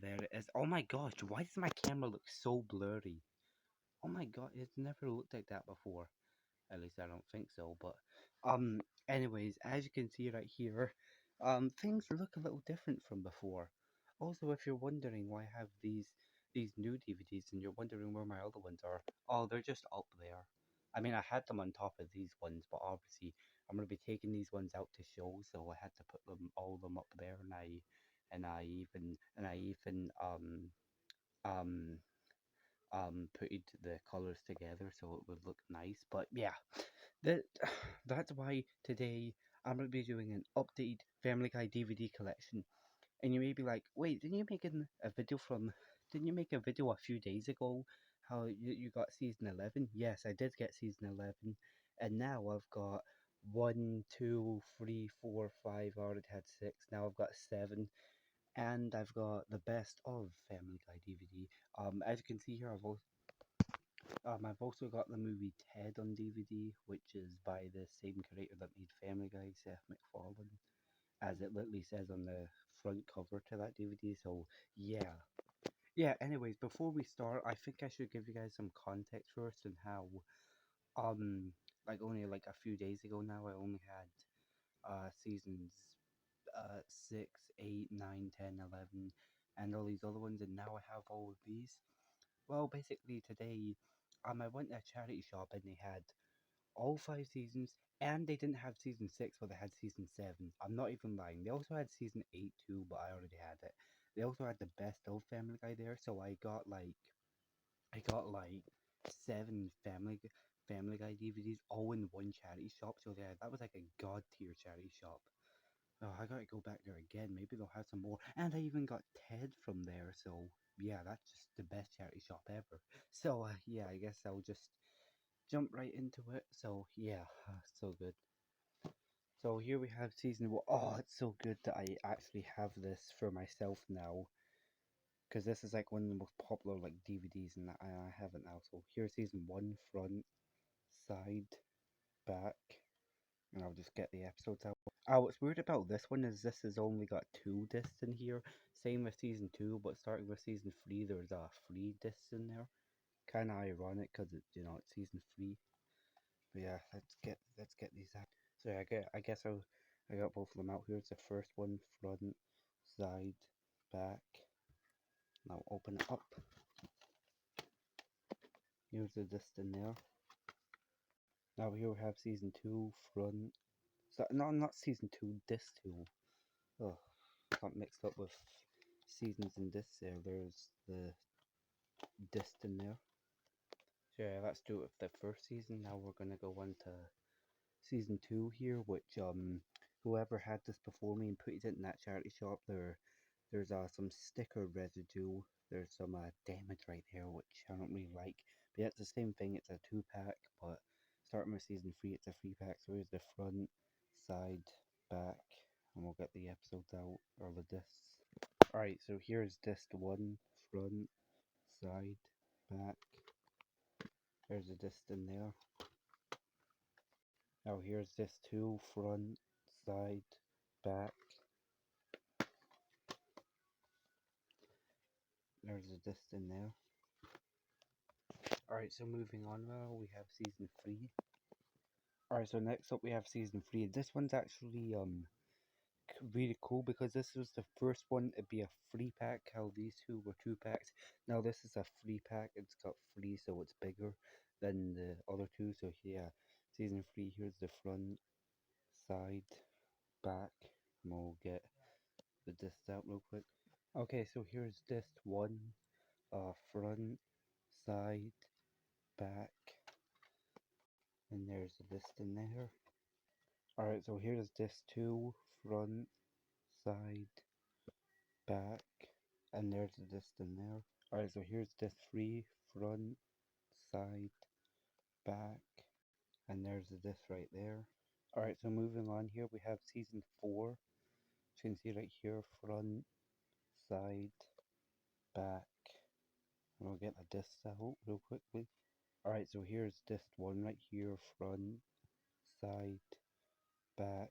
there it is. Oh my gosh, why does my camera look so blurry? Oh my god, it's never looked like that before. At least I don't think so, but um anyways, as you can see right here, things look a little different from before. Also, if you're wondering why I have these new DVDs and you're wondering where my other ones are, oh, they're just up there. I mean, I had them on top of these ones, but obviously I'm gonna be taking these ones out to show, so I had to put them all of them up there, and I even um putted the colors together so it would look nice. But yeah, that that's why today I'm gonna be doing an updated Family Guy DVD collection. And you may be like, wait, didn't you make a video a few days ago how you got season 11? Yes, I did get season 11, and now I've got one, two, three, four, five. I already had six. Now I've got seven, and I've got the best of Family Guy DVD. As you can see here, I've also got the movie Ted on DVD, which is by the same creator that made Family Guy, Seth MacFarlane, as it literally says on the front cover to that DVD. So yeah, yeah. Anyways, before we start, I think I should give you guys some context first and how like only like a few days ago now I only had seasons 6, 8, 9, 10, 11, and all these other ones, and now I have all of these. Well, basically today, I went to a charity shop and they had all five seasons, and they didn't have season six, but they had season seven. I'm not even lying. They also had season eight too, but I already had it. They also had the best of Family Guy there, so I got like seven Family Guy DVDs all in one charity shop. So yeah, that was like a god tier charity shop. Oh, I gotta go back there again. Maybe they'll have some more. And I even got Ted from there. So yeah, that's just the best charity shop ever. So yeah, I guess I'll just jump right into it. So yeah, so good. So here we have season one. Oh, it's so good that I actually have this for myself now, because this is like one of the most popular like DVDs, and I have it now. So here's season one, front, side, back, and I'll just get the episodes out. Oh, what's weird about this one is this has only got two discs in here. Same with season two, but starting with season three, there's three discs in there. Kind of ironic because it's season three. But yeah, let's get these out. So yeah, I got both of them out. Here's the first one, front, side, back. Now open it up. Here's the disc in there. Now here we have season two, front. No, not season two, disc two. Oh, got mixed up with seasons and discs there. There's the disc in there. So yeah, let's do it with the first season. Now we're gonna go on to season two here, which whoever had this before me and put it in that charity shop, there's some sticker residue. There's some damage right there, which I don't really like. But yeah, it's the same thing. It's a 2-pack, but starting with season three, it's a 3-pack. So here's the front, side, back, and we'll get the episodes out or the discs. All right, so here's disc one, front, side, back. There's a disc in there. Now here's disc two, front, side, back. There's a disc in there. Alright, so moving on now, we have season three. Alright, so next up we have season three. This one's actually really cool because this was the first one to be a 3-pack, how these two were 2-packs. Now this is a 3-pack, it's got three, so it's bigger than the other two. So yeah, season three, here's the front, side, back, and we'll get the disc out real quick. Okay, so here's disc one, front, side, back, and there's a disc in there. Alright, so here's disc two, front, side, back, and there's a disc in there. Alright, so here's disc three, front, side, back, and there's a disc right there. Alright, so moving on here, we have season four. You can see right here, front, side, back. And we'll get the discs out real quickly. Alright, so here's disc one right here, front, side, back,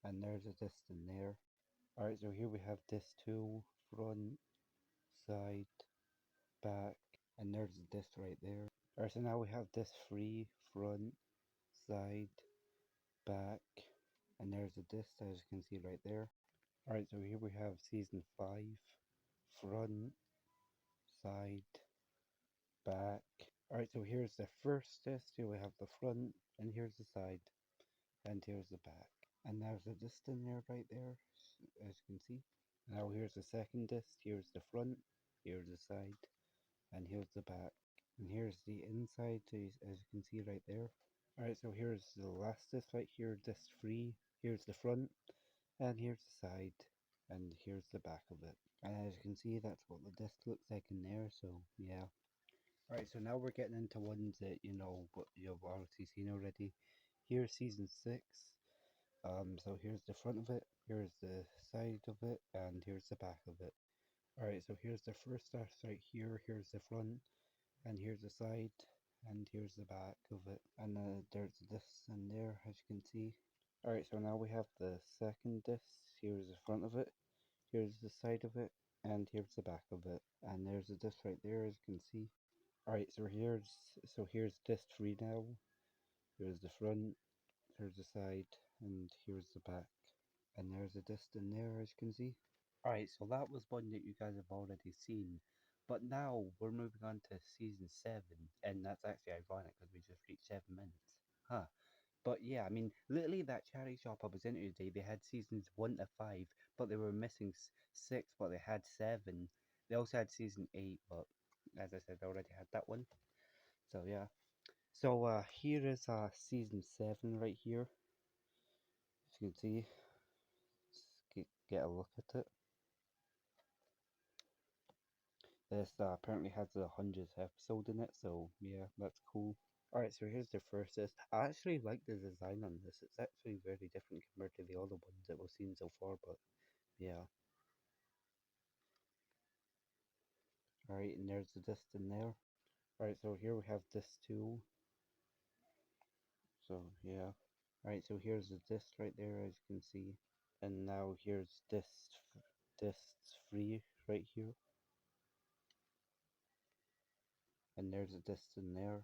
and there's a disc in there. Alright, so here we have disc two, front, side, back, and there's the disc right there. Alright, so now we have disc 3, front, side, back, and there's the disc as you can see right there. Alright, so here we have season 5, front, side, back. Alright, so here's the first disc, here we have the front, and here's the side, and here's the back. And there's a disc in there right there, as you can see. Now here's the second disc, here's the front, here's the side, and here's the back. And here's the inside, as you can see right there. Alright, so here's the last disc right here, disc 3, here's the front, and here's the side, and here's the back of it. And as you can see, that's what the disc looks like in there, so yeah. Alright, so now we're getting into ones that, what you've obviously seen already. Here's season 6. So here's the front of it, here's the side of it, and here's the back of it. Alright, so here's the first disc right here, here's the front, and here's the side, and here's the back of it. And there's this in there, as you can see. Alright, so now we have the second disc, here's the front of it, here's the side of it, and here's the back of it. And there's a disc right there, as you can see. Alright, so here's disc 3 now. Here's the front, here's the side, and here's the back. And there's a disc in there, as you can see. Alright, so that was one that you guys have already seen. But now we're moving on to season 7, and that's actually ironic because we just reached 7 minutes. Huh. But yeah, I mean, literally that charity shop I was in today, they had seasons 1 to 5, but they were missing 6, but they had 7. They also had season 8, but as I said, they already had that one. So yeah. So here is season 7 right here. As you can see, let's get a look at it. This apparently has the 100th episode in it, so yeah, that's cool. Alright, so here's the first disc. I actually like the design on this. It's actually very different compared to the other ones that we've seen so far, but yeah. Alright, and there's the disc in there. Alright, so here we have disc 2. So yeah. Alright, so here's the disc right there, as you can see. And now here's disc 3 right here. And there's a disc in there.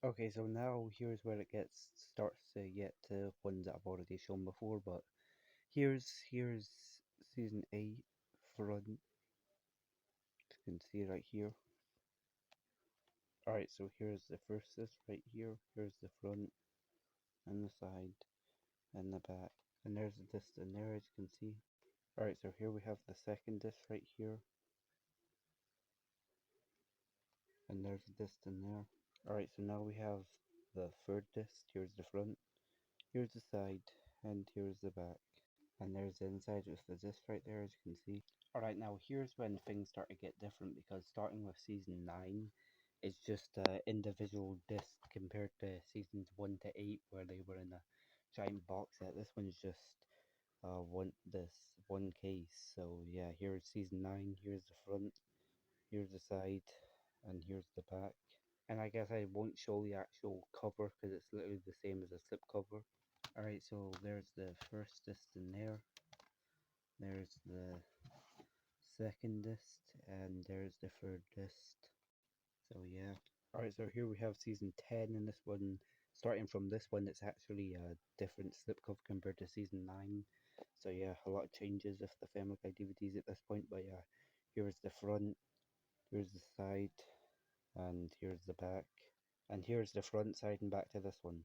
Okay, so now here's where it starts to get to ones that I've already shown before, but here's season 8 front. You can see right here. Alright, so here's the first disc right here. Here's the front and the side and the back. And there's a disc in there, as you can see. Alright, so here we have the second disc right here. And there's a disc in there. Alright, so now we have the third disc. Here's the front, here's the side, and here's the back. And there's the inside with the disc right there, as you can see. Alright, now here's when things start to get different, because starting with season 9, it's just individual discs compared to seasons 1 to 8, where they were in a giant box set. This one's just one case. So yeah, here's season 9, here's the front, here's the side, and here's the back. And I guess I won't show the actual cover because it's literally the same as a slip cover. Alright, so there's the first disc in there. There's the second disc, and there's the third disc. So yeah. Alright, so here we have season 10 in this one. Starting from this one, it's actually a different slipcover compared to season 9. So yeah, a lot of changes with the Family Guy DVDs at this point. But yeah, here's the front, here's the side, and here's the back. And here's the front, side, and back to this one.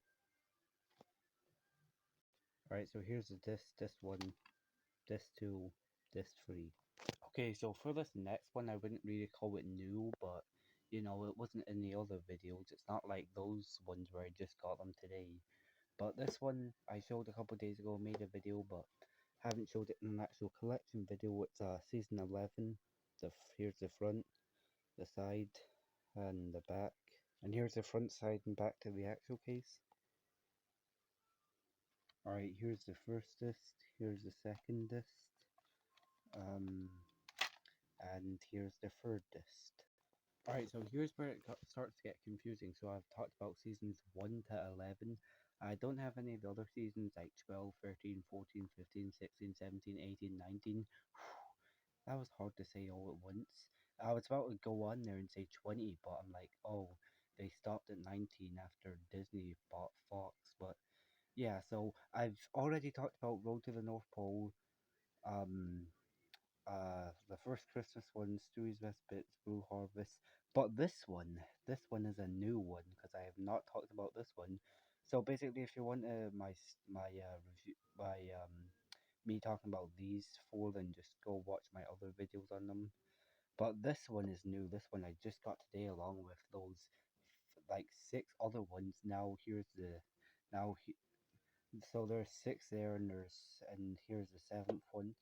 Alright, so here's the disc 1, disc 2, disc 3. Okay, so for this next one, I wouldn't really call it new, but it wasn't in the other videos. It's not like those ones where I just got them today. But this one I showed a couple days ago, made a video, but haven't showed it in an actual collection video. It's season 11. Here's the front, the side, and the back. And here's the front, side, and back to the actual case. Alright, here's the first disc, here's the second disc, and here's the third disc. Alright, so here's where it starts to get confusing. So I've talked about seasons 1 to 11. I don't have any of the other seasons like 12, 13, 14, 15, 16, 17, 18, 19. That was hard to say all at once. I was about to go on there and say 20, but I'm like, oh, they stopped at 19 after Disney bought Fox. But yeah, so I've already talked about Road to the North Pole, um, the first Christmas one, Stewie's Best Bits, Blue Harvest. But this one is a new one because I have not talked about this one. So basically, if you want review, me talking about these four, then just go watch my other videos on them. But this one is new. This one I just got today, along with those like six other ones. Now he, so there's six there, and here's the seventh one,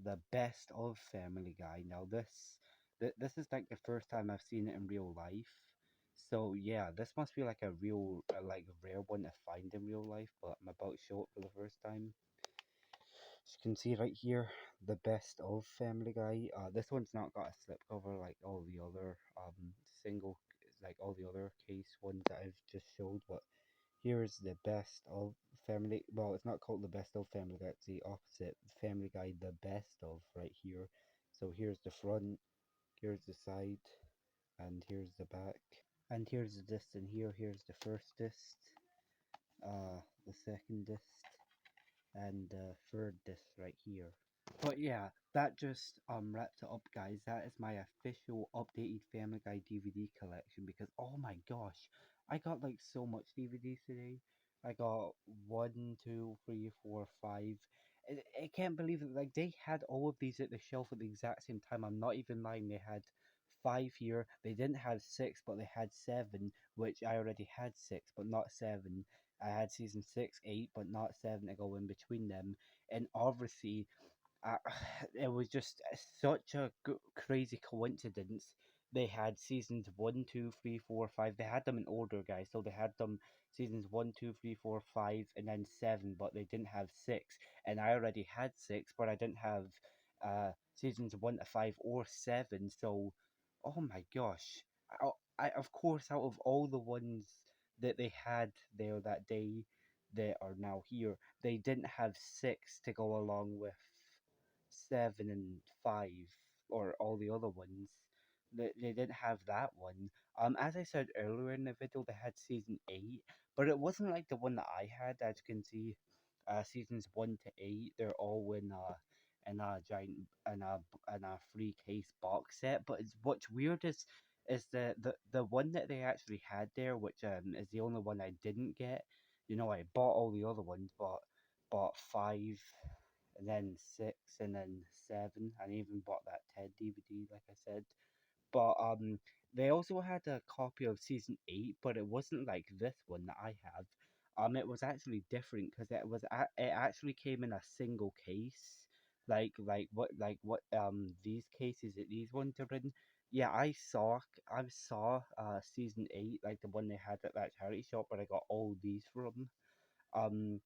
the best of Family Guy. Now this is like the first time I've seen it in real life. So yeah, this must be like a real like rare one to find in real life. But I'm about to show it for the first time. As you can see right here, the best of Family Guy. This one's not got a slipcover like all the other single like all the other case ones that I've just showed. But here's the best of Family. Well, it's not called the best of Family Guy. It's the opposite. Family Guy, the best of right here. So here's the front, here's the side, and here's the back, and here's the disc in here. Here's the first disc, the second disc, and the third disc right here. But yeah, that just wraps it up, guys. That is my official updated Family Guy DVD collection because oh my gosh, I got like so much DVDs today. I got one, two, three, four, five. I can't believe it. Like they had all of these at the shelf at the exact same time. I'm not even lying. They had five here. They didn't have six, but they had seven, which I already had six, but not seven. I had season six, eight, but not seven to go in between them. And obviously, uh, it was just such a crazy coincidence. They had seasons one, two, three, four, five. They had them in order, guys. So they had them seasons one, two, three, four, five, and then seven, but they didn't have six. And I already had six, but I didn't have seasons one to five or seven. So, oh my gosh! I of course out of all the ones that they had there that day that are now here, they didn't have six to go along with seven and five or all the other ones. They didn't have that one. As I said earlier in the video, they had season eight, but it wasn't like the one that I had. As you can see, seasons one to eight, they're all in a giant in a free case box set. But what's weird is the one that they actually had there, which is the only one I didn't get. You know, I bought all the other ones, but bought five and then six, and then seven, and even bought that Ted DVD, like I said. But they also had a copy of season eight, but it wasn't like this one that I have. It was actually different because it actually came in a single case, like what these cases that these ones are in. Yeah, I saw season eight, like the one they had at that charity shop where I got all these from. Um,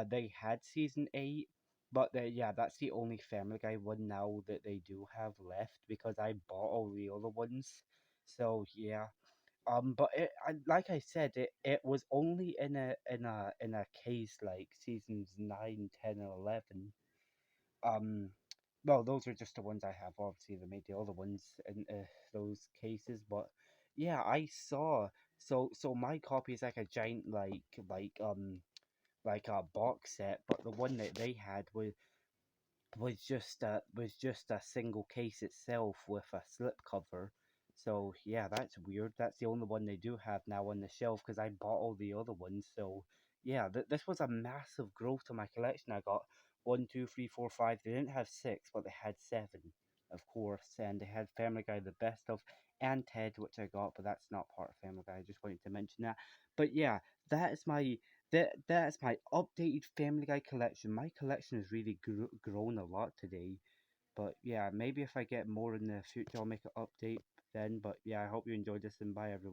they had season eight, but yeah, that's the only Family Guy one now that they do have left because I bought all the other ones. So yeah, but like I said, it was only in a case like seasons 9, 10, and 11. Um, well, those are just the ones I have. Obviously, they made the other ones in those cases, but yeah, I saw. So my copy is like a giant like a box set, but the one that they had was just a single case itself with a slipcover. So yeah, that's weird. That's the only one they do have now on the shelf because I bought all the other ones. So yeah, this was a massive growth to my collection. I got one, two, three, four, five. They didn't have six, but they had seven, of course, and they had Family Guy, the best of, and Ted, which I got, but that's not part of Family Guy. I just wanted to mention that. But yeah, that is my that's my updated Family Guy collection. My collection has really grown a lot today. But yeah, maybe if I get more in the future, I'll make an update then. But yeah, I hope you enjoyed this and bye everyone.